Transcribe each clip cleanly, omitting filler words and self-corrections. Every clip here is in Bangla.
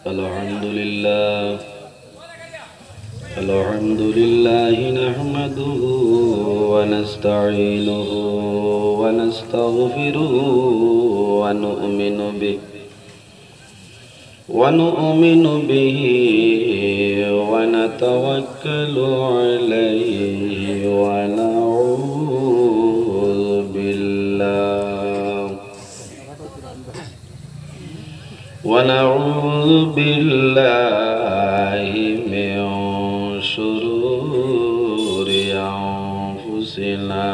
الحمد لله الحمد لله نحمده ونستعينه ونستغفره ونؤمن به ونتوكل عليه ونعوذ بالله من شرور أنفسنا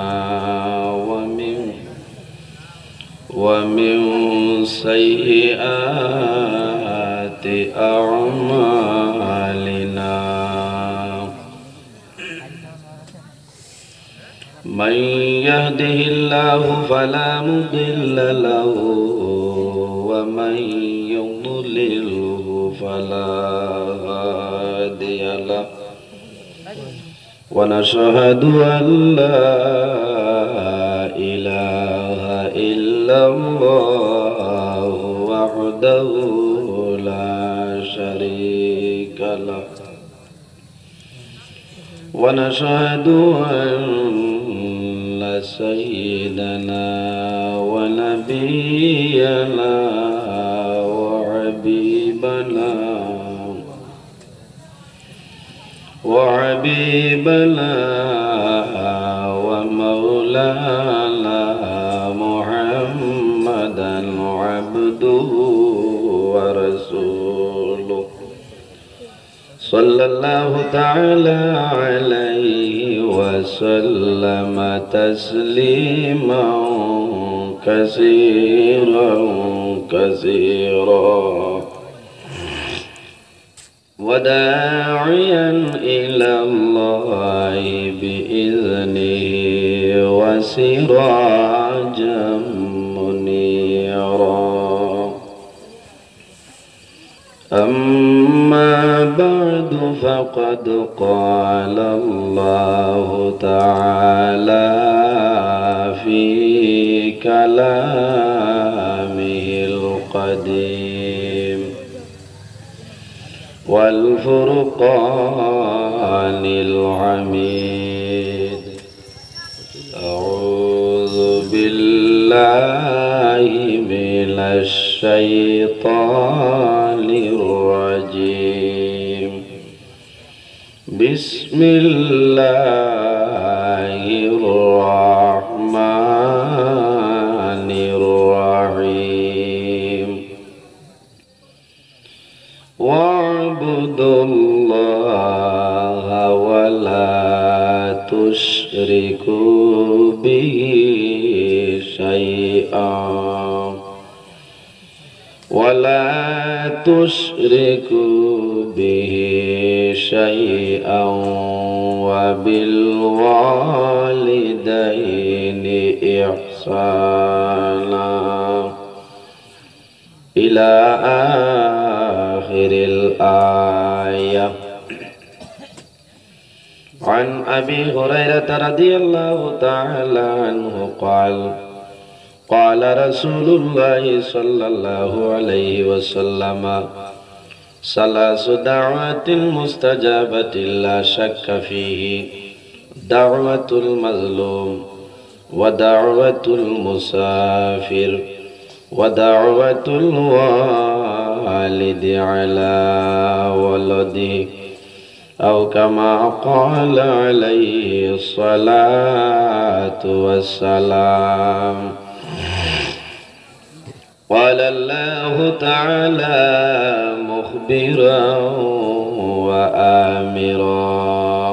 ومن سيئات أعمالنا من يهده الله فلا مضل له ومن يضلله فلا هادي له ونشهد أن لا إله إلا الله وحده لا شريك له ونشهد أن سيدنا ونبينا وحبيبنا ومولانا محمدا عبده ورسوله صلى الله تعالى عليه وسلم تسليما كثيرا وداعيا إلى الله بإذنه وسراجا منيرا أما بعد فقد قال الله تعالى في كلامه القديم والفرقان الحميد أعوذ بالله من الشيطان الرجيم بسم الله الرحمن الرحيم واعبدوا الله تشركوا به شيئا وبالوالدين إحسانا إلى آخر الآية. عن أبي هريرة رضي الله تعالى عنه قال قال رسول الله صلى الله عليه وسلم ثلاث دعوات مستجابة لا شك فيه: دعوة المظلوم ودعوة المسافر ودعوة الوالد على ولده، أو كما قال عليه الصلاة والسلام. قال الله تعالى مخبرا وآمرا: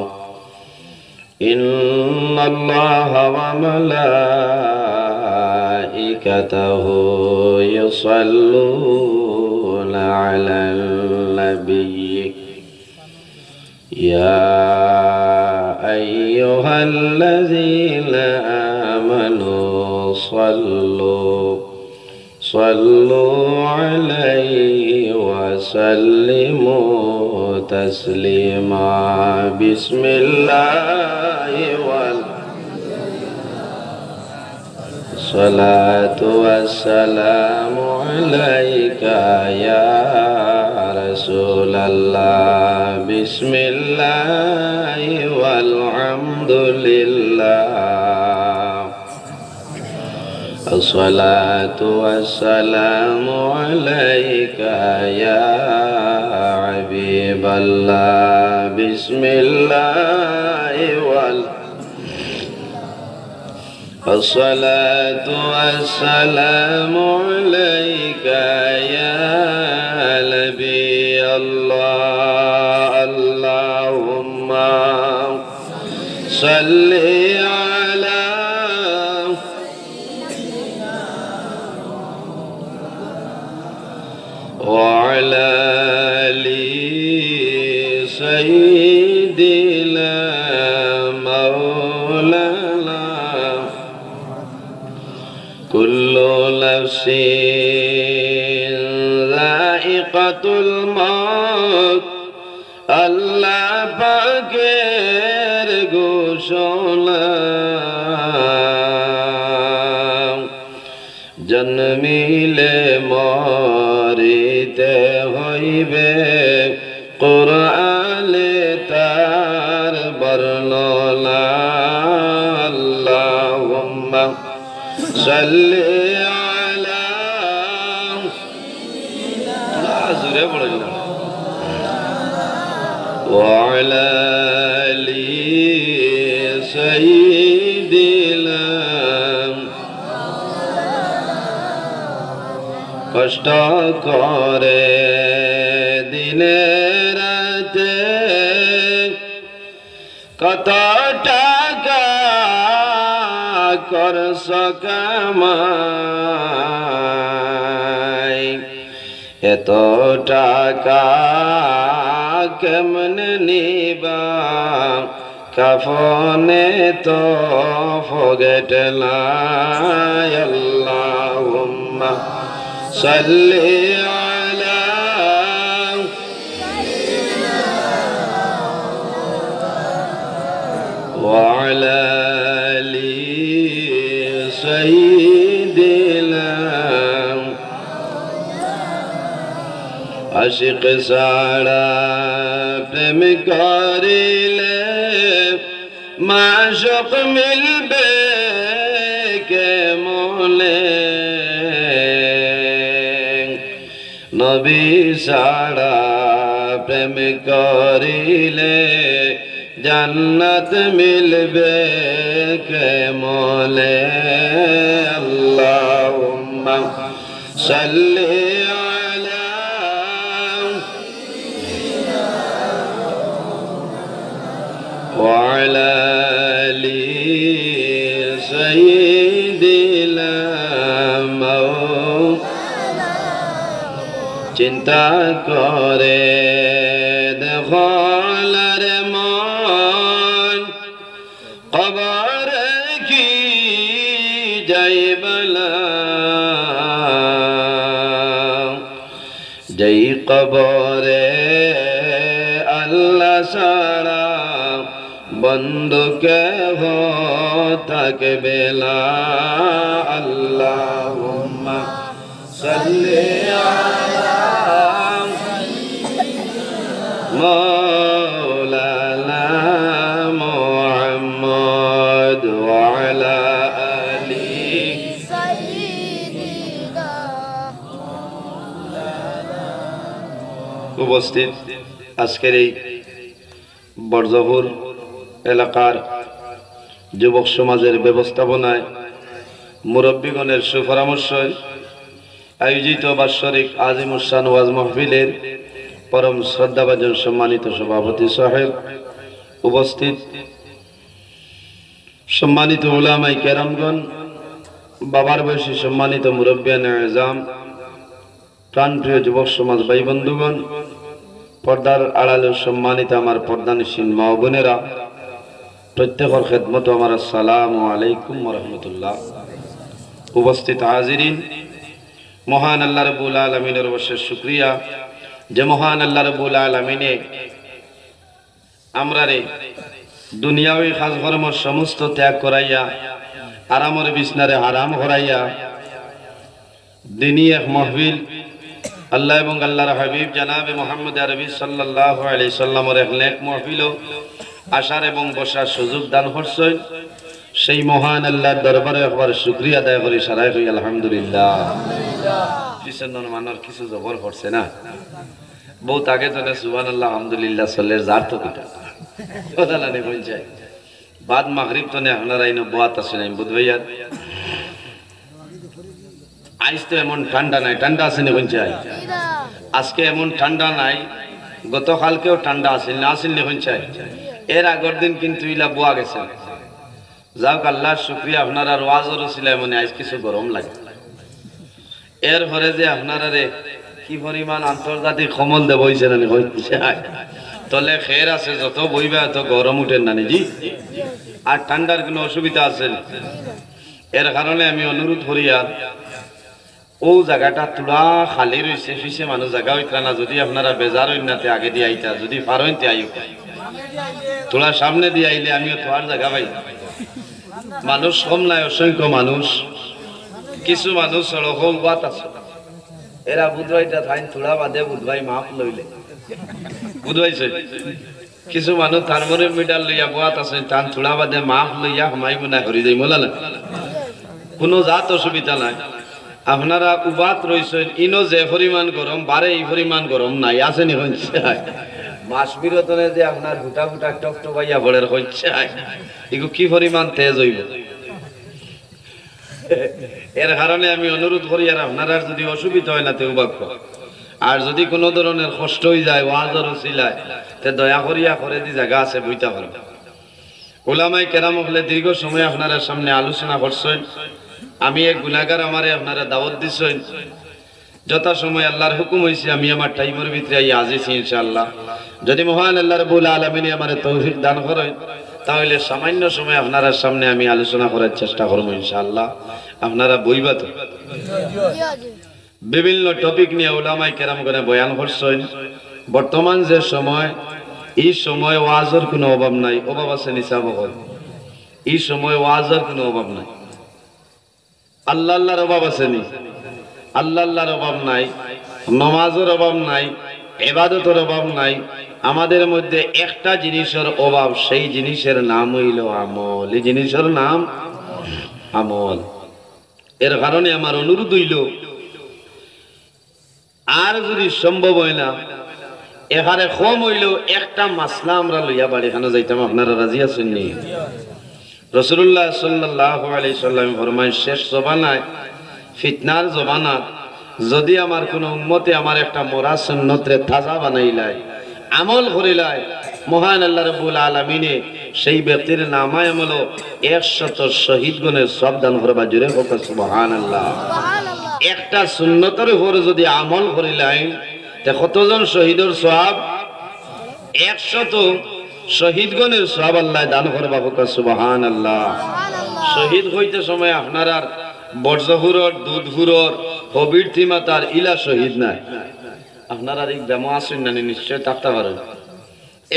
إن الله وملائكته يصلون على النبي يا أيها الذين آمنوا صلوا عليه وسلموا تسليما. بسم الله والصلاة والسلام عليك يا رسول الله بسم الله والحمد لله الصلاة والسلام عليك يا حبيب الله بسم الله الصلاة والسلام عليك يا نبي الله اللهم صل على وعلى آل سيدنا مولانا كل نفس ذائقة الموت আল্লাহ পাকের ঘোষণা জন্মিলে মরিতে হইবে কোরআনে তার বর্ণনা আল্লাহুম্মা সাল্লি আলা জোরে পড়ুন না وعلى آل سيدنا কষ্ট করে দিনে রাতে কত টাকা করছ কামাই এত টাকা কেমনে নিবা কাফনে তো ফগেট নাই আল্লাহুম্মা সাল্লি আলা ওয়া আলা আলি সাইয়্যিদিনা আশিক সারা প্রেম করিলে মাশক মিলবে কেমনে নবী সারা প্রেম করিলে জান্নাত মিলবে কেমনে আল্লাহুম্মা সাল্লি وعلى آل سيدنا চিন্তা করে দেখলার মন কবরে কি যাইবলা যেই কবরে আল্লাহ সারা বন্ধু কেহ থাকবে না আল্লাহুম্মা সাল্লি আলা মাওলানা মুহাম্মদ ওয়া আলা আলি সাইয়্যিদিনা উপস্থিত আজকের এই বরজপুর এলাকার যুবক সমাজের ব্যবস্থাপনায় মুরব্বীগণের সুপরামর্শে আয়োজিত বাৎসরিক আজিমুসান ওয়াজ মাহফিলের পরম শ্রদ্ধাভাজন সম্মানিত সভাপতি সাহেব, উপস্থিত সম্মানিত উলামায়ে কেরামগণ, বাবার বয়সী সম্মানিত মুরব্বিয়ানে আযম, প্রাণপ্রিয় যুবক সমাজ ভাই বন্ধুগণ, পর্দার আড়ালে সম্মানিত আমার পর্দানিসীন মা বোনেরা, প্রত্যেকের খেদমত আমার আসসালামু আলাইকুম ওয়া রাহমাতুল্লাহ। উপস্থিত হাজিরিন, মহান আল্লাহ রাব্বুল আলামিনের অশেষ শুকরিয়া যে মহান আল্লাহ রাব্বুল আলামিনে আমরারে দুনিয়াবী কাজকর্ম সমস্ত ত্যাগ করাইয়া আরামের বিছনারে হারাম করাইয়া দিনী এক মাহফিল আল্লাহ এবং আল্লাহর হাবিব জনাবে মুহাম্মদ আরবি সাল্লাল্লাহু আলাইহি সাল্লামের এক নেক মাহফিল আসার এবং বসার সুযোগ দান করছেন। সেই মহান আল্লাহর দরবারে একবার শুকরিয়া আদায় করি, সারাই হই আলহামদুলিল্লাহ। কিসের মানার কিছু জবর করছে না, বহুত আগে তো সুবহানাল্লাহ আলহামদুলিল্লাহ চলে যার তো কিটা কথা না নেই যায় বাদ মাগরিব তো আপনারা ইনো বাত আছে না বুধ ভাইয়া আইস তো এমন ঠান্ডা নাই, ঠান্ডা আছে না কোন চাই আজকে এমন ঠান্ডা নাই, গতকালকেও ঠান্ডা আসিল না আসিল না কোন চাই এর আগের দিন কিন্তু ইলা বুয়া গেছে। যাক আল্লাহর শুকরিয়া, আপনারা ওয়াজর ছিল মানে আজ কিছু গরম লাগে। এর পরে যে আপনারা রে কি পরিমাণ আন্তর্জাতিক কমল দেব হইছে না হইছে তলে খের আছে, যত বইবা তত গরম উঠেন না জি, আর ঠান্ডার কোনো অসুবিধা আছে। এর কারণে আমি অনুরোধ করি আর ও জায়গাটা তুলা খালি রয়েছে, পিছে মানুষ জায়গা হইতা না, যদি আপনারা বেজার হইন নাতে আগে দিয়ে আইতা, যদি পারইনতে আইও তোলা সামনে দিয়ে আইলে আমিও তো আর জায়গা পাই। মানুষ কম নাই, অসংখ্য মানুষ, কিছু মানুষ সড়ক বাত আছে, এরা বুধবাইটা থাইন তুলা বাদে বুধবাই মাপ লইলে বুধবাইছে। কিছু মানুষ থার্মোমিটার লইয়া বাত আছে, টান তুলা বাদে মাপ লইয়া হামাইব না হরি যাই মোলা না, কোনো জাত অসুবিধা নাই। আপনারা উবাত রয়েছেন, ইনো যে পরিমাণ গরম বারে এই পরিমাণ গরম নাই, আছে নি হচ্ছে মাস বিরতনে যে আপনার ফুটা ফুটা টকটকাইয়া বড়ের হচ্ছে এগুলো কি পরিমাণ তেজ হইব। এর কারণে আমি অনুরোধ করি আর আপনারা যদি অসুবিধা হয় না তেও বাক্য, আর যদি কোনো ধরনের কষ্ট হয়ে যায় ওয়াজর উসিলায় তে দয়া করিয়া করে দি জায়গা আছে বইতা পারব। ওলামাই কেরাম হলে দীর্ঘ সময় আপনারা সামনে আলোচনা করছেন, আমি এক গুনাহগার আমারে আপনারা দাওয়াত দিছেন, যথা সময় আল্লাহর হুকুম হইছে আমি আমার টাইমের ভিতরে আই আজিছি ইনশাআল্লাহ। যদি মহান আল্লাহ রাব্বুল আলামিন আমারে তৌফিক দান করেন তাহলে সামান্য সময় আপনারা সামনে আমি আলোচনা করার চেষ্টা করব ইনশাআল্লাহ। আপনারা বইবা তো বিভিন্ন টপিক নিয়ে উলামায়ে কেরাম করে বয়ান করছেন। বর্তমান যে সময়, এই সময় ওয়াজের কোনো অভাব নাই, অভাব আছে নিসাব হল, এই সময় ওয়াজের কোনো অভাব নাই। আল্লাহ আল্লাহর অভাব আছে নি? আল্লাহ আল্লাহর অভাব নাই, নামাজের অভাব নাই, ইবাদতের অভাব নাই। আমাদের মধ্যে একটা জিনিসের অভাব, সেই জিনিসের নাম হইল আমল। এই জিনিসের নাম আমল। এর কারণে আমার অনুরোধ হইল আর যদি সম্ভব হয় না এখানে কম হইল একটা মাসলা আমরা লইয়া বাড়ি খানো যাইতাম, আপনারা রাজি আছেন নি? রাসূলুল্লাহ সাল্লাল্লাহু আলাইহি সাল্লাম ফরমায় শেষ জমানায় ফিতনার জমানাত যদি আমার কোন উম্মতে আমার একটা মোরা সুন্নতরে তাজা বানাইলাই, আমল করিলাই, মহান আল্লাহ রাব্বুল আলামিনে সেই ব্যক্তির নামায় আমল 100 শহীদ গুণের সব দান করবা। জোরে হোক সুবহানাল্লাহ। একটা সুন্নতের উপরে যদি আমল করিলাই তে কতজন শহীদের সওয়াব? 100 শহীদ গুণের সওয়াব আল্লাহ দান করবা। হোক সুবহানাল্লাহ। শহীদ হইতে সময় আপনার আর বর্জহুরর দুধহুরর হবির থিমাতার ইলা শহীদ নাই, আপনারা এই ব্যামো আসেন না নিশ্চয় থাকতে পারেন,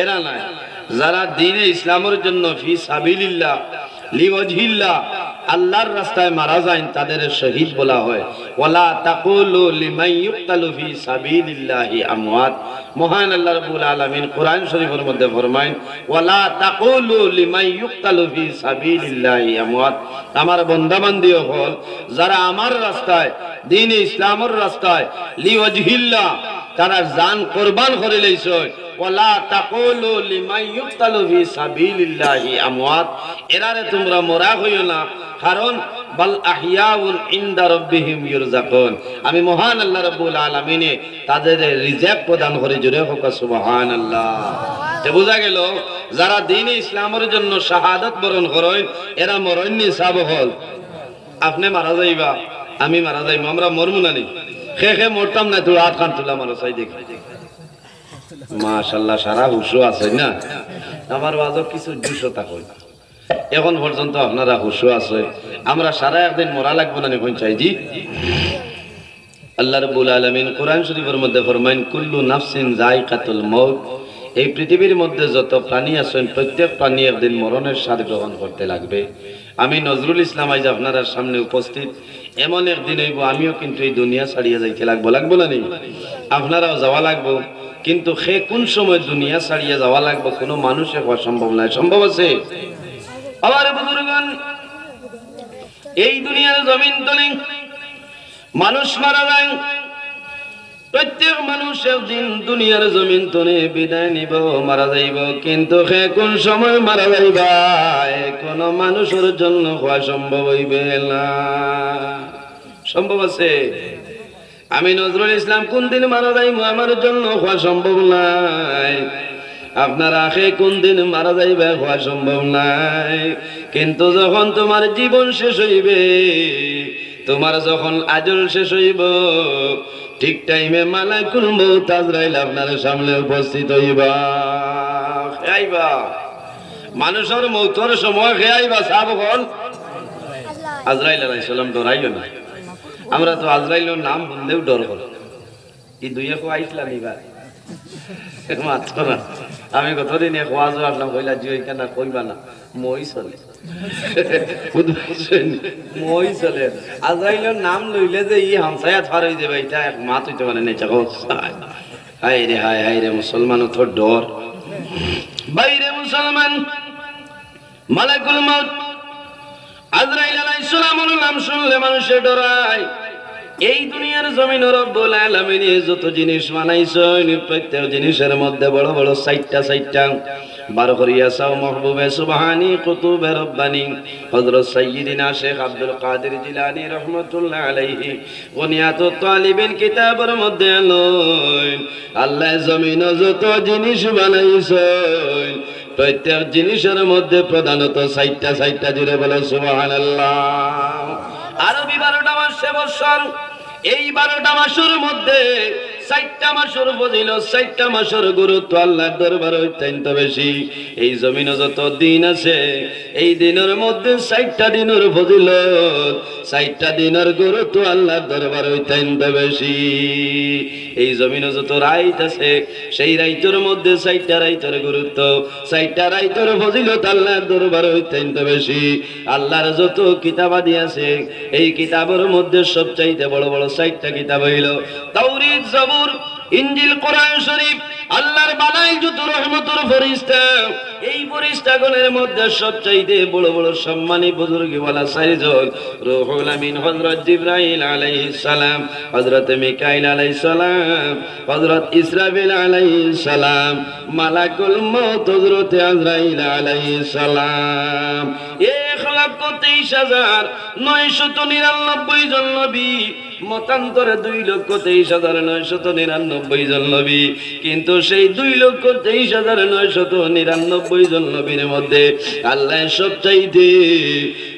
এরা নাই। যারা দ্বীনে ইসলামের জন্য ফি সাবিলিল্লাহ লিওয়াজহিল্লাহ আল্লাহর রাস্তায় মারা যায় তাদের শহীদ বলা হয়। ওয়ালা তাকুলু লিমান ইউকতালু ফি সাবিলিল্লাহি আমওয়াত। মহান আল্লাহ রাব্বুল আলামিন কোরআন শরীফের মধ্যে ফরমায় ওয়ালা তাকুলু লিমান ইউকতালু ফি সাবিলিল্লাহি আমওয়াত। আমার বান্দাবান্দি হল যারা আমার রাস্তায় দ্বীনে ইসলামের রাস্তায় লিওয়াজহিল্লাহ তারা জান কুরবান করে লইছে। ওয়ালা তাকুলু লিমান ইউকতালু ফি সাবিলিল্লাহি আমওয়াত। এরারে তোমরা মরা হইও না, কারণ বাল আহইয়াউন ইনদা রাব্বিহিম ইরযাকুন। আমি মহান আল্লাহ রাব্বুল আলামিনে তাদের রিজক প্রদান করে। জোরে হোক সুবহানাল্লাহ। তে বোঝা গেল যারা দ্বীনে ইসলামের জন্য শাহাদাত বরণ করেন এরা মরণ নিসাব হল। আপনি মারা যাইবা, আমি মারা যাইবা, আমরা মরমু না নি? খে মরতাম না, তুই হাত খান তুলা মারা চাই দেখি। মাশাআল্লাহ, সারা হুশও আছে না? আমার বাজক কিছু 200 টাকা এখন পর্যন্ত আপনারা হুশও আছে। আমরা সারা একদিন মরা লাগবো না এখন চাই জি। আল্লাহ রাব্বুল আলামিন কোরআন শরীফের মধ্যে ফরমায়েন কুল্লু নাফসিন যায়কাতুল মউত। এই পৃথিবীর মধ্যে যত প্রাণী আছেন প্রত্যেক প্রাণী একদিন মরণের স্বাদ গ্রহণ করতে লাগবে। আমি নজরুল ইসলাম আজ আপনার সামনে উপস্থিত এমন একদিন হইব আমিও কিন্তু এই দুনিয়া ছাড়িয়ে যাইতে লাগবো না নি? আপনারাও যাওয়া লাগবো, কিন্তু সে কোন সময় দুনিয়া ছাড়িয়ে যাওয়া লাগবো কোনো মানুষের হওয়া সম্ভব নয়। সম্ভব আছে? আবার বুজুর্গণ, এই দুনিয়ার জমিন তলে মানুষ মারা যায়, প্রত্যেক মানুষের দিন দুনিয়ার জমিন তলে বিদায় নিব, মারা যাইব, কিন্তু সে কোন সময় মারা যাইবা কোন মানুষের জন্য হওয়া সম্ভব হইবে না। সম্ভব আছে? আমি নজরুল ইসলাম কোন দিন মারা যাইব আমার জন্য হওয়া সম্ভব নাই, আপনার আখে কোন দিন মারা যাইবে হওয়া সম্ভব নাই। কিন্তু যখন তোমার জীবন শেষ হইবে, তোমার যখন আজল শেষ হইব, ঠিক টাইমে মালাকুল মউত আজরাইল আপনার সামনে উপস্থিত হইবা। খেয়াইবা মানুষের মৌতর সময়, খেয়াইবা সাবগণ আজরাইল আলাইহিস সালাম ডরাইল না। আমরা তো আজরাইলের নাম শুনলেও ডর করি। এই দুই এক আইসলাম এবার মাত্র না, আমি কতদিন এক ওয়াজ আসলাম, কইলা জি ওইখানে কইবা না, মই চলে মই চলে। আজরাইলের নাম লইলে যে ই হামসায়া থার হয়ে যাবে, এটা এক মাত হইতে পারে না। হায় রে হায়, হায় রে মুসলমান তো ডর। বাইরে মুসলমান, মালাকুল মউত আজরাইল আলাইহিস সালামের নাম শুনলে মানুষে ডরায়। এই দুনিয়ার জমিন রব্বুল আলামিন যত জিনিস বানাইছেন, প্রত্যেক জিনিসের মধ্যে বড় বড় সাইটটা বার করিয়া চাও মাহবুবে সুবহানি কুতুবে রব্বানি হযরত সাইয়্যিদিনা শেখ আব্দুল কাদের জিলানী রাহমাতুল্লাহ আলাইহি গুনিয়াতুত তালিবিন কিতাবের মধ্যে লয় আল্লাহ জমিন যত জিনিস বানাইছেন, প্রত্যেক জিনিসের মধ্যে প্রধানত সাইটটা জুড়ে বলে সুবহানাল্লাহ। আরবি 12টা মাসে বছর, এই 12টা মাসের মধ্যে 4টা মাসের ফজিলত, 4টা মাসের গুরুত্ব আল্লাহর দরবারে অত্যন্ত বেশি। এই জমিনে যত দিন আছে, এই দিনের মধ্যে 4টা দিনের ফজিলত, 4টা দিনের গুরুত্ব আল্লাহর দরবারে অত্যন্ত বেশি। এই জমিনে যত রাত আছে, সেই রাতের মধ্যে 4টা রাতের গুরুত্ব, 4টা রাতের ফজিলত আল্লাহর দরবারে অত্যন্ত বেশি। আল্লাহর যত কিতাবাদি আছে, এই কিতাবের মধ্যে সবচাইতে বড় বড় 4টা কিতাব হইল তাওরীত, জবুর, ইনজিল, কোরআন শরীফ। আল্লাহর বানাই যত রহমতের ফেরেশতা, এই ফেরেশতাগণের মধ্যে সবচাইতে বড় বড় সম্মানী বুজুর্গওয়ালা 4 জন, রূহুল আমিন হযরত জিবরাইল আলাইহিস সালাম, হযরত মিকাইল আলাইহিস সালাম, হযরত ইসরাফিল আলাইহিস সালাম, মালাকুল মউত হযরত আজরাইল আলাইহিস সালাম। 1,23,999 জন নবী, মতান্তরে 2,23,999 জন নবী। কিন্তু সেই 2,23,999 জন নবীর মধ্যে আল্লাহ সবচাইতে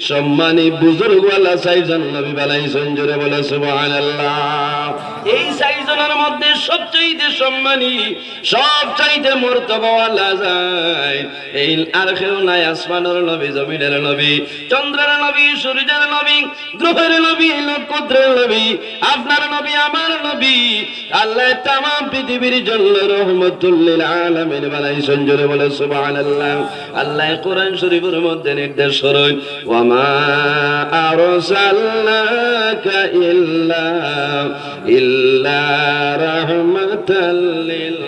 সম্মানী বুজুর্গওয়ালা 4 জন নবী বানাইছেন। জোরে বলে সুবহানাল্লাহ। এই 4 জনের মধ্যে সবচাইতে সম্মানী, সবচাইতে মর্তবাওয়ালা যায় এই আর কেউ নাই। আসমানের নবী, জমিনের নবী, চন্দ্রের নবী, সূর্যের নবী, গ্রহের নবী, নক্ষত্রের নবী, আপনার নবী, আমার নবী। আল্লাহ তামাম পৃথিবীর জন্য রহমতুল লিল আলামিন বানাইছেন। জোরে বলে সুবহানাল্লাহ। আল্লাহ কোরআন শরীফের মধ্যে নির্দেশ করেন, ওয়া মা আরসালনাকা ইল্লা রাহমাতাল লিল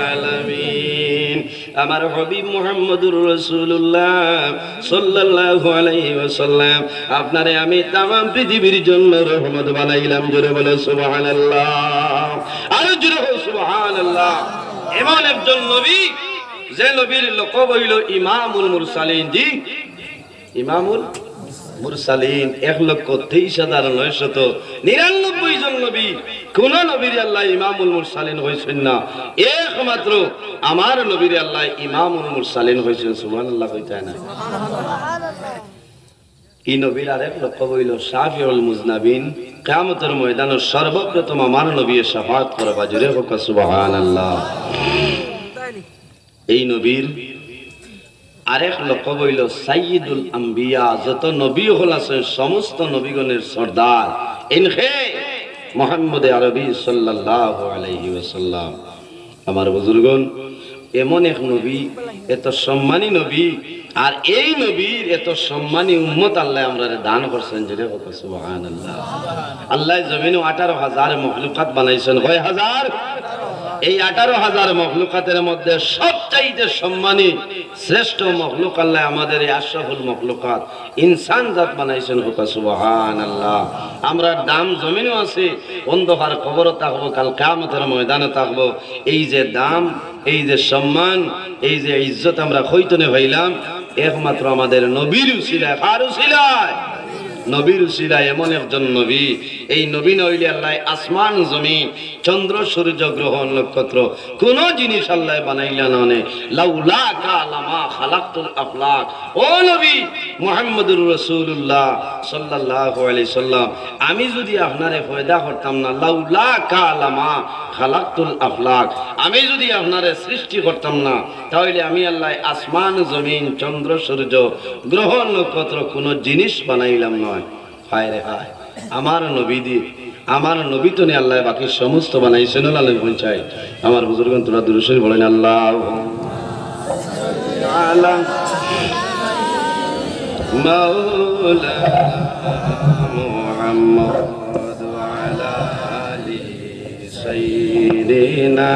আলামিন। আমার হাবিব মুহাম্মদুর রাসূলুল্লাহ সাল্লাল্লাহু আলাইহি ওয়াসাল্লাম, আপনারে আমি তামাম পৃথিবীর জন্য রহমত বানাইলাম। জোরে বলে সুবহানাল্লাহ। আর জোরে বলে সুবহানাল্লাহ। এমন একজন নবী, যে নবীর লকব হইল ইমামুল মুরসালিন। জি, ইমামুল মুরসালিন। 1,23,999 জন নবী, কোন নবীর আল্লাহ ইমামুল মুরসালিন হইছেন না, একমাত্র আমার নবীর আল্লাহ ইমামুল মুরসালিন হইছেন। সুবহানাল্লাহ কইতা না? এই নবীর আরেক লকব হইল শাফিউল মুজনাবিন। কিয়ামতের ময়দানে সর্বপ্রথম আমার নবী শাফাত করবা। জোরে হোক সুবহানাল্লাহ। এই নবীর আরেক লকব হইল সাইয়্যিদুল আম্বিয়া। যত নবী হল আছেন সমস্ত নবীগণের সর্দার ইনহে মুহাম্মদ আরবি সাল্লাল্লাহু আলাইহি ওয়াসাল্লাম। আমার বুজুর্গণ, এমন এক নবী, এত সম্মানী নবী, আর এই নবীর এত সম্মানী উম্মত আল্লাহ আমরা দান করছেন। যে সুবহানাল্লাহ। আল্লাহ জমিনে 18,000 মখলুকাত বানাইছেন। কয় হাজার? এই 18,000 মখলুকাতের মধ্যে সবচাইতে সম্মানী শ্রেষ্ঠ মখলুক আল্লাহ আমাদের এই আশরাফুল মখলুকাত ইনসান জাত বানাইছেন। সুবহানাল্লাহ। আমরা দাম জমিনও আছে, অন্ধকার কবরও থাকবো, কাল কিয়ামতের ময়দানে থাকবো। এই যে দাম, এই যে সম্মান, এই যে ইজ্জত আমরা কইতনে হইলাম একমাত্র আমাদের নবীর উসিলায়। কার উসিলায়? নবীর উসিলায়। এমন একজন নবী, এই নবী নইলে আল্লাহ আসমান জমিন চন্দ্র সূর্য গ্রহ নক্ষত্র কোন জিনিস আল্লাহ বানাইলেন না। লাউলা কালামা খালাকতুল আফলাক। ও নবী মুহাম্মদুর রাসূলুল্লাহ সাল্লাল্লাহু আলাইহি সাল্লাম, আমি যদি আপনারে পয়দা করতাম না, লাউলা কালামা খালাকতুল আফলাক, আমি যদি আপনারে সৃষ্টি করতাম না, তাহলে আমি আল্লাহ আসমান জমিন চন্দ্র সূর্য গ্রহ নক্ষত্র কোন জিনিস বানাইলাম নয়। হায় রে হায়, আমার নবী দি, আমার নবী তো নেই আল্লাহ বাকি সমস্ত বানাইছেন। আল্লাহ পৌঁছায়। আমার বুজুর্গন তোরা দুরূদ শরীফ বলেন আল্লাহ মাওলানা মুহাম্মদ ওয়া আলা আলি সাইয়্যিদিনা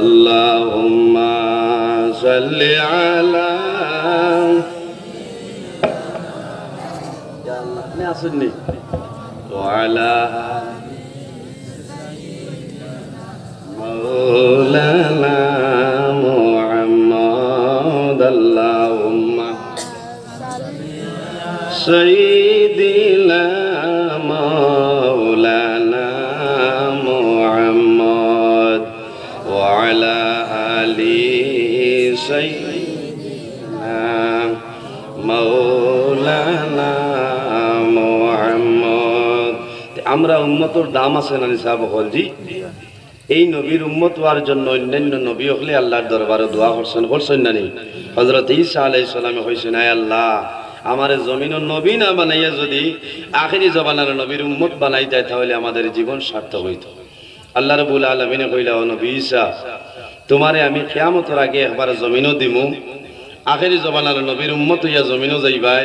আল্লাহুম্মা সাল্লি আলা আসুননি ওয়ালা মাওলানা মুহাম্মদ আল্লাহুম্মা সাইয়্যিদিনা মাওলানা মুহাম্মদ ওয়ালা আলি সাইয়্যিদিনা মাওলানা। আমরা উম্মতর দাম আছে না সাহেব হলজি। এই নবীর উম্মত হওয়ার জন্য অন্যান্য নবী হলে আল্লাহর দরবারে দোয়া করছেন। করছেন না নি? হযরত ঈসা আলাইহিস সালামে কইছেন, আয় আল্লাহ, আমারে জমিনের নবী না বানাইয়া যদি আখিরি জমানার নবীর উম্মত বানাই দেয় তাহলে আমাদের জীবন সার্থক হইত। আল্লাহ রাব্বুল আলামিনে কইলা, ও নবী ঈসা, তোমারে আমি কিয়ামতের আগে একবার জমিনও দিমু, আখেরি জমানার নবীর উম্মত হইয়া জমিনও যাইবাই,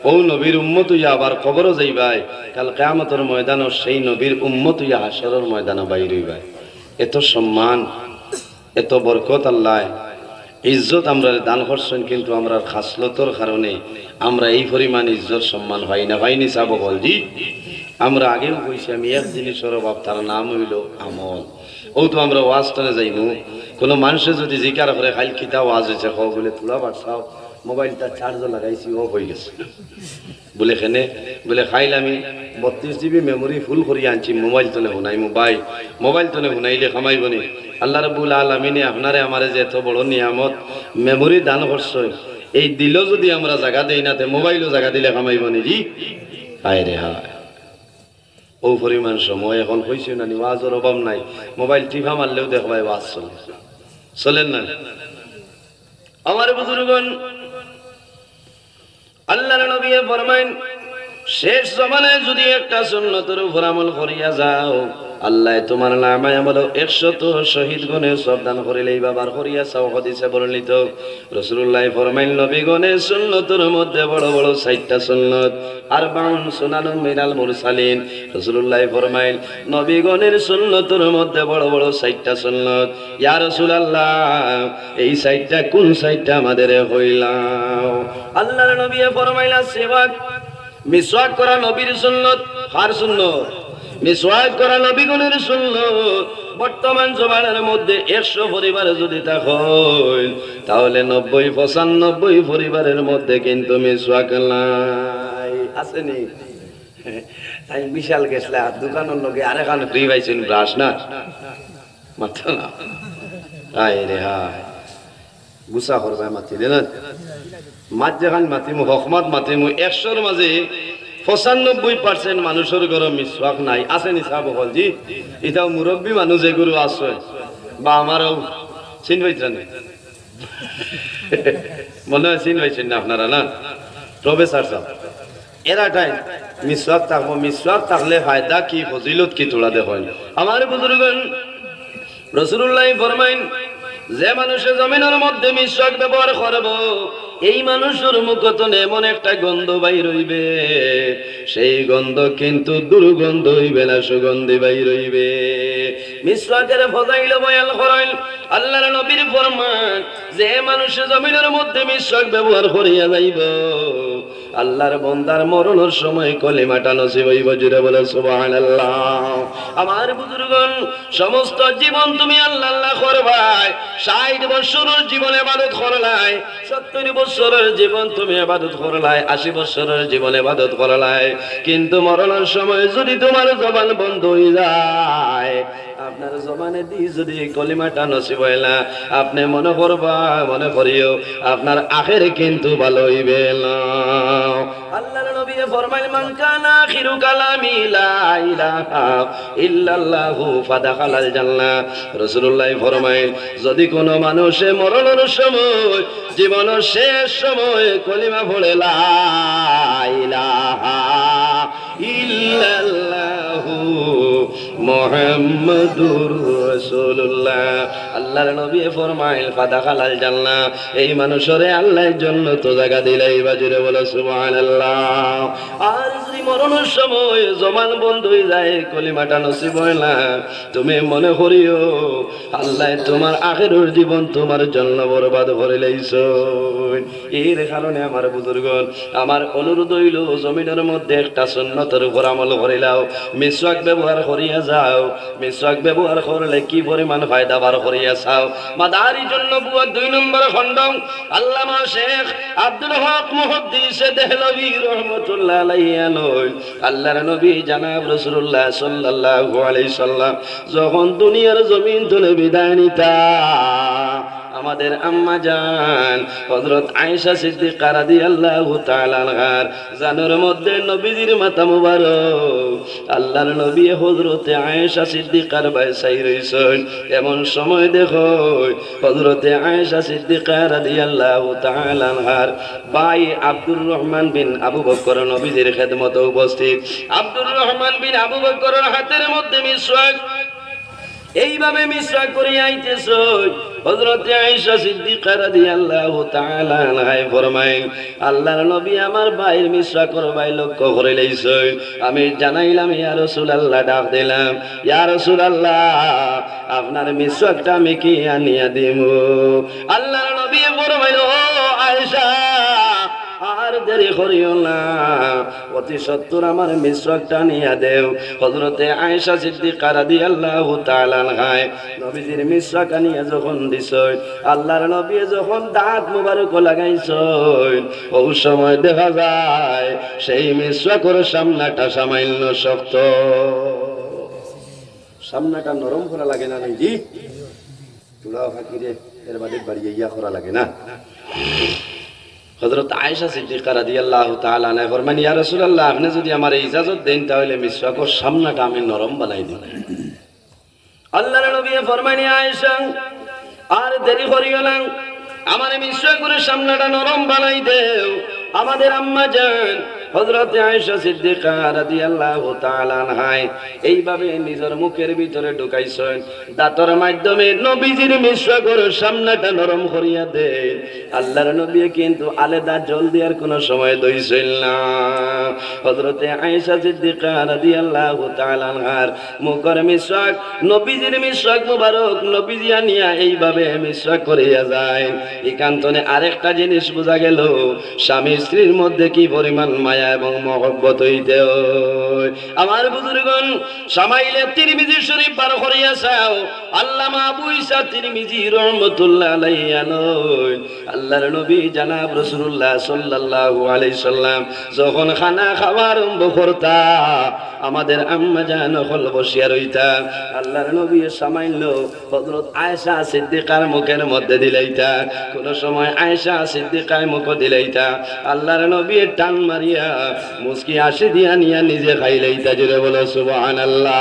ও নবীর উম্মত হইয়া আবার কবরও যাইবাই, কাল কিয়ামতের ময়দানও সেই নবীর উম্মত হইয়া হাশরের ময়দানে বাইর হইবাই। এত সম্মান, এত বরকত আল্লাহ ইজ্জত আমরা দান করছেন, কিন্তু আমরা খাসলতর কারণে আমরা এই পরিমাণ ইজ্জত সম্মান পাই না। পাইনি সাহেব বলজি? আমরা আগেও কইছি, আমি এক জিনিসের অভাব, তার নাম হইল আমল। ও তো আমরা ওয়াজ টানে যাইমু, কোনো মানুষের যদি জিজ্ঞাসা করে খাইল কিতা ওয়াজ হয়েছে, খাও বলে তুলা বাড়ছাও, মোবাইলটা চার্জ লাগাইছি, ও হয়ে গেছে বলে খেনে বলে খাইল আমি 32 GB মেমোরি ফুল করিয়া আনছি, মোবাইল তনে শুনাই মোবাইল তনে শুনাইলে খামাইব নি? আল্লাহ রাব্বুল আলামিনে আপনারে আমারে যে এত বড় নিয়ামত মেমোরি দান করছে, এই দিল যদি আমরা জায়গা দেই না, মোবাইলও জায়গা দিলে খামাইব নি? জি হায় রে হায়। ও পরিমাণ সময় এখন হয়েছে না, ওয়াজের অভাব নাই, মোবাইল টিপা মারলেও দেখবাই ওয়াজ চলে, চলেন না? আমার বুজুর্গন, আল্লাহর নবী ফরমাইন, শেষ জমানায় যদি একটা সুন্নতের উপর আমল করিয়া যাও, আল্লাহ তোমার নামে আমল 100 শহীদ গণে সব দান করিলেই বাবার করিয়া চাও। হাদিসে বর্ণিত রাসূলুল্লাহ ফরমাইন, নবীগণের সুন্নতের মধ্যে বড় বড় 60টা সুন্নত, আর 52 সুনানুন মিনাল মুরসালিন। রাসূলুল্লাহ ফরমাইন, নবীগণের সুন্নতের মধ্যে বড় বড় 60টা সুন্নত। ইয়া রাসূলুল্লাহ, এই 60টা কোন 60টা আমাদের হইলাও? আল্লাহর নবী ফরমাইলা, সেবাক মিসওয়াক করা নবীর সুন্নত। কার সুন্নত? মিসওয়াক করা নবীগণের সুন্নত। বর্তমান জমানার মধ্যে 100 পরিবারে যদি থাকেন, তাহলে 90-95 পরিবারের মধ্যে কিন্তু মিসওয়াক নাই। আসেনি? আমি বিশাল গেছিলাম দোকানের লগে আরেকখান ফ্রি পাইছেন ব্রাশ না মাত্র না। হায় রে হায়, গুসা করবে মাতি দে না, মাত যেখান মাতিমু হকমাত মাতিমু, 100-র মাঝে 95% মানুষের ঘরে মিসওয়াক নাই। আসেনি সাহেব বলজি? এটাও মুরব্বী মানুষ এগুলো আছে, বা আমারও চিন পাইছেন মনে হয়, চিন পাইছেন না আপনারা? না, প্রফেসর সাহেব এরাটাই মিসওয়াক থাকবো। মিসওয়াক থাকলে ফায়দা কি, ফজিলত কি, তোলা দেখেন। আমার বুজুর্গন, রাসূলুল্লাহ ফরমাইন যে মানুষে জমিনের মধ্যে মিশক ব্যবহার করব এই মানুষের মুখতন এমন একটা গন্ধ বাইর হইবে সেই গন্ধ কিন্তু দুর্গন্ধ হইবে না সুগন্ধি বাইর হইবে মিসওয়াকের ফজাইল বয়ান করেন আল্লাহর নবীর ফরমান যে মানুষে জমিনের মধ্যে মিসওয়াক ব্যবহার করিয়া যাইব আল্লাহর বান্দার মরণের সময় কলিমাটা নসিব হইব জুড়ে বলে সুবহানাল্লাহ। আমার বুজুর্গণ সমস্ত জীবন তুমি আল্লাহ আল্লাহ করবাই 60 বছরের জীবন ইবাদত করলাই 70 বছরের জীবন তুমি ইবাদত করলাই 80 বছরের জীবন ইবাদত করলাই কিন্তু মরণের সময় যদি তোমার জবান বন্ধ হয়ে যায় আপনার জবানে দি যদি কলিমাটা নসিব হয় না আপনি মনে করবা মনে করিও আপনার আখের কিন্তু ভালো হইবে না। আল্লাহর নবী ফরমাইল মান কানা আখিরু কালামি লা ইলাহা ইল্লাল্লাহু ফাদাখালাল জান্নাহ। রাসূলুল্লাহ ফরমাইল যদি কোনো মানুষে মরণের সময় জীবনের শেষ সময় কলিমা পড়ে লা ইলাহা ইল্লাল্লাহু মুহাম্মাদুর রাসূলুল্লাহ আল্লাহর নবী ফরমাইল ফাদাখালাল জান্নাহ এই মানুষের আল্লাহর জান্নাত জায়গা দিলাই বাজুরে বলো সুবহানাল্লাহ। আর যদি মরণের সময় জবান বন্ধ হয়ে যায় কলিমাটা নসিব হয় না তুমি মনে করিও আল্লাহ তোমার আখিরের জীবন তোমার জন্য বরবাদ করে লাইছো। এর কারণে আমার বুজুর্গণ আমার অনুরোধ হইল জমিনের মধ্যে একটা সুন্নতের উপর আমল করিলাও মিসওয়াক ব্যবহার করিয়া যাও মিসওয়াক ব্যবহার করলে কি পরিমাণ ফায়দা বার করিয়া চাও। মাদারিজুন নবুওয়াত 2 নম্বর খণ্ড আল্লামা শেখ আব্দুল হক মুহাদ্দিস দেহলভী রাহমাতুল্লাহ আলাইহি আল্লাহর নবী জনাব রাসূলুল্লাহ সাল্লাল্লাহু আলাইহি সাল্লাম যখন দুনিয়ার জমিন থেকে বিদায় নিতা আমাদের আম্মা জান হযরত আয়েশা সিদ্দিকা রাদিয়াল্লাহু তাআলা আনহার জানের মধ্যে নবীজির মাথা মুবারক আল্লাহর নবী হযরত আয়েশা সিদ্দিকার বাইসাই রইছেন এমন সময় দেখো হযরত আয়েশা সিদ্দিকা রাদিয়াল্লাহু তাআলা আনহার ভাই আব্দুর রহমান বিন আবু বকর নবীজির খেদমতে উপস্থিত। আব্দুর রহমান বিন আবু বকরের হাতের মধ্যে মিসওয়াক এইভাবে মিসওয়াক করে আইতেছে হযরত আয়েশা সিদ্দিকা রাদিয়াল্লাহু তাআলা আনহা ফরমায় আল্লাহর নবী আমার ভাইয়ের মিসওয়াক করবাই লক্ষ্য করে লইছেন আমি জানাইলাম ইয়া রাসূলুল্লাহ ডাক দিলাম ইয়া রাসূলুল্লাহ আপনার মিসওয়াকটা আমি কি আনিয়া দিমু। আল্লাহর নবী ফরমাইল ও আয়েশা আর দেরি করিও না অতি সত্বর আমার মিসওয়াকটা নিয়া দেও। হযরতে আয়েশা সিদ্দিকা রাদিয়াল্লাহু তাআলা আনহা নবীজির মিসওয়াক নিয়া যখন দিছেন আল্লাহর নবী যখন দাঁত মোবারক লাগাইছেন ওই সময় দেখা যায় সেই মিসওয়াকের সামনাটা সামান্য শক্ত সামনাটা নরম করা লাগে না নাকি চুলা ফাকিরে এর বাদে বাড়িয়ে ইয়া করা লাগে না। হযরত আয়েশা সিদ্দিকা রাদিয়াল্লাহু তাআলা আনহা ফরমান ইয়া রাসূলুল্লাহ আপনি যদি আমার ইজাজত দেন তাহলে মিসওয়াকের সামনাটা আমি নরম বানাই দিই। আল্লাহর নবী ফরমান আয়েশা আর দেরি করিও না আমার মিসওয়াকের সামনাটা নরম বানাই দেও। আমাদের আম্মা জান হযরত আয়েশা সিদ্দিকা রাদিয়াল্লাহু তাআলা আনহা এইভাবে নিজের মুখের ভিতরে ঢুকাইছেন দাঁতের মাধ্যমে নবীজির মিসওয়াকের সামনাটা নরম করিয়া দেন। আল্লাহর নবী কিন্তু আলাদা জল দেওয়ার কোনো সময় দইছেন না। হযরত আয়েশা সিদ্দিকা রাদিয়াল্লাহু তাআলা আনহার মুখের মিসওয়াক নবীজির মিসওয়াক মুবারক নবীজি আনিয়া এইভাবে মিসওয়াক করিয়া যায়। একান্তনে আরেকটা জিনিস বোঝা গেল স্বামী স্ত্রীর মধ্যে কি পরিমাণ মায়া এবং মহব্বত হইতে হয়। আমার বুজুর্গণ সামাইলে তিরমিজি শরীফ বার করিয়া চাও আল্লামা আবু ঈসা তিরমিজি রাহমাতুল্লাহ আলাইহি আল্লাহর নবী জনাব রাসূলুল্লাহ সাল্লাল্লাহু আলাইহি সাল্লাম যখন খানা খাওয়া আরম্ভ করতা আমাদের আম্মা জান হল বসিয়া রইতা আল্লাহর নবী সামাইল হযরত আয়েশা সিদ্দিকার মুখের মধ্যে দিলাইতা কোন সময় আয়েশা সিদ্দিকার মুখ দিলাইতা আল্লাহর নবী টান মারিয়া মুস্কি হাসি দিয়া নিয়া নিজে খাইলাইতা জুড়ে বলো সুবহানাল্লাহ।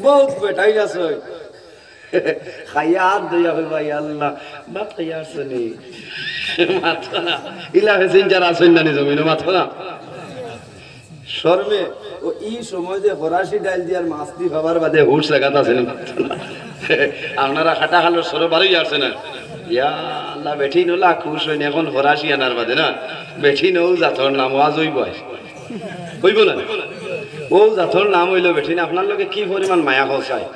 বহুত বেটাই আছে খাইয়া দইয়া ভাই আল্লাহ বাপ খাইয়া আসেনি মাথা না ইলা হেসিন যারা আসেন না জমিনে মাথা না শর্মে ও এই সময় যে ফরাসি ডাল দিয়ার মাছ দি খাবার বাদে হুশ লাগাত আছে না আপনারা খাটা খালোর সরো বাড়ি আসছে না ইয়া আল্লাহ বেঠি নোলা খুশ হইনি এখন ফরাসি আনার বাদে না বেঠি নৌ জাতর নাম ওয়াজ হইব হইব না ও জাতর নাম হইল বেঠি না আপনার লোকে কি পরিমাণ মায়া খসায়